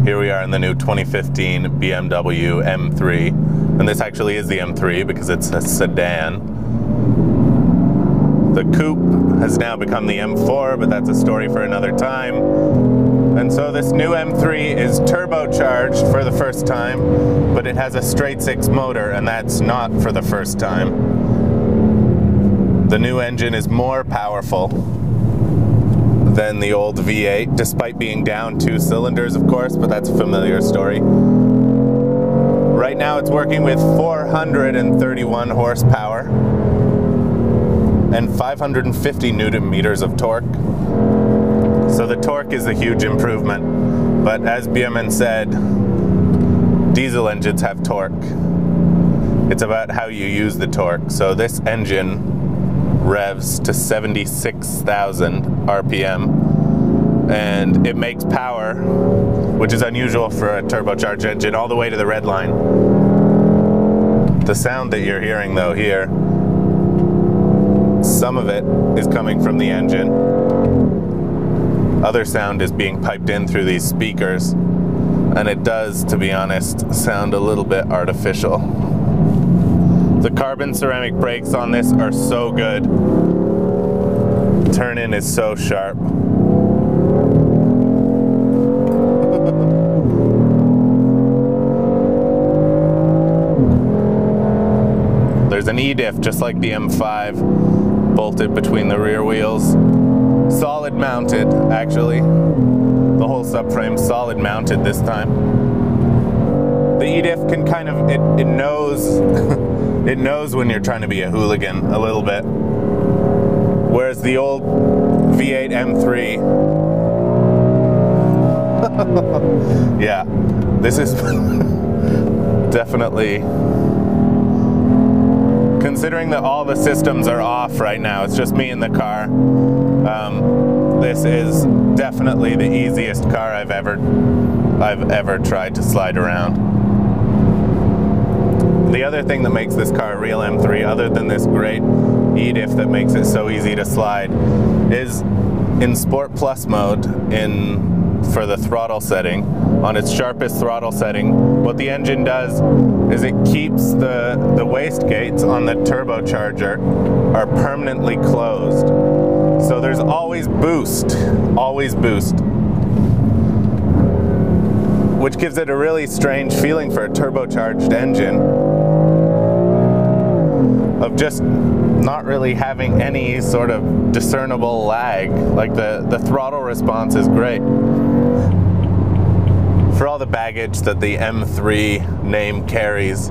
Here we are in the new 2015 BMW M3, and this actually is the M3 because it's a sedan. The coupe has now become the M4, but that's a story for another time. And so this new M3 is turbocharged for the first time, but it has a straight six motor, and that's not for the first time. The new engine is more powerful than the old V8, despite being down 2 cylinders, of course, but that's a familiar story. Right now it's working with 431 horsepower and 550 Newton meters of torque. So the torque is a huge improvement, but as Biermann said, diesel engines have torque. It's about how you use the torque. So this engine revs to 76,000 RPM, and it makes power, which is unusual for a turbocharged engine, all the way to the red line. The sound that you're hearing though here, some of it is coming from the engine. Other sound is being piped in through these speakers, and it does, to be honest, sound a little bit artificial. The carbon ceramic brakes on this are so good. Turn-in is so sharp. There's an E-diff, just like the M5, bolted between the rear wheels. Solid mounted, actually. The whole subframe solid mounted this time. The E-diff can kind of, it knows it knows when you're trying to be a hooligan a little bit. Whereas the old V8 M3, yeah, this is definitely, considering that all the systems are off right now, it's just me in the car, this is definitely the easiest car I've ever tried to slide around. The other thing that makes this car a real M3, other than this great E-diff that makes it so easy to slide, is in Sport Plus mode, for the throttle setting, on its sharpest throttle setting, what the engine does is it keeps the wastegates on the turbocharger are permanently closed. So there's always boost, which gives it a really strange feeling for a turbocharged engine, of just not really having any sort of discernible lag. Like the throttle response is great. For all the baggage that the M3 name carries,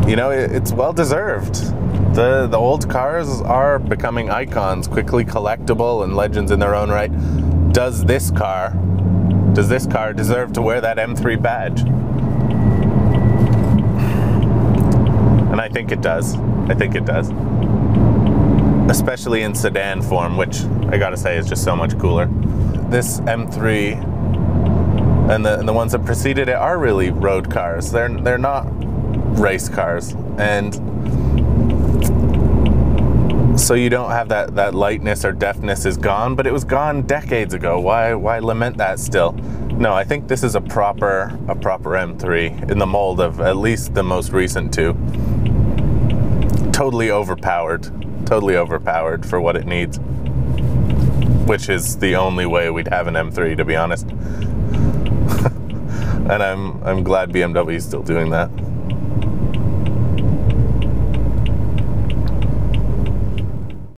you know, it's well deserved. The old cars are becoming icons, quickly collectible and legends in their own right. Does this car deserve to wear that M3 badge? And I think it does. I think it does. Especially in sedan form, which I gotta say is just so much cooler. This M3 and the ones that preceded it are really road cars. They're not race cars. And so you don't have that lightness or deftness is gone, but it was gone decades ago. Why lament that still? No, I think this is a proper M3 in the mold of at least the most recent two. Totally overpowered for what it needs, which is the only way we'd have an M3, to be honest. And I'm glad BMW is still doing that.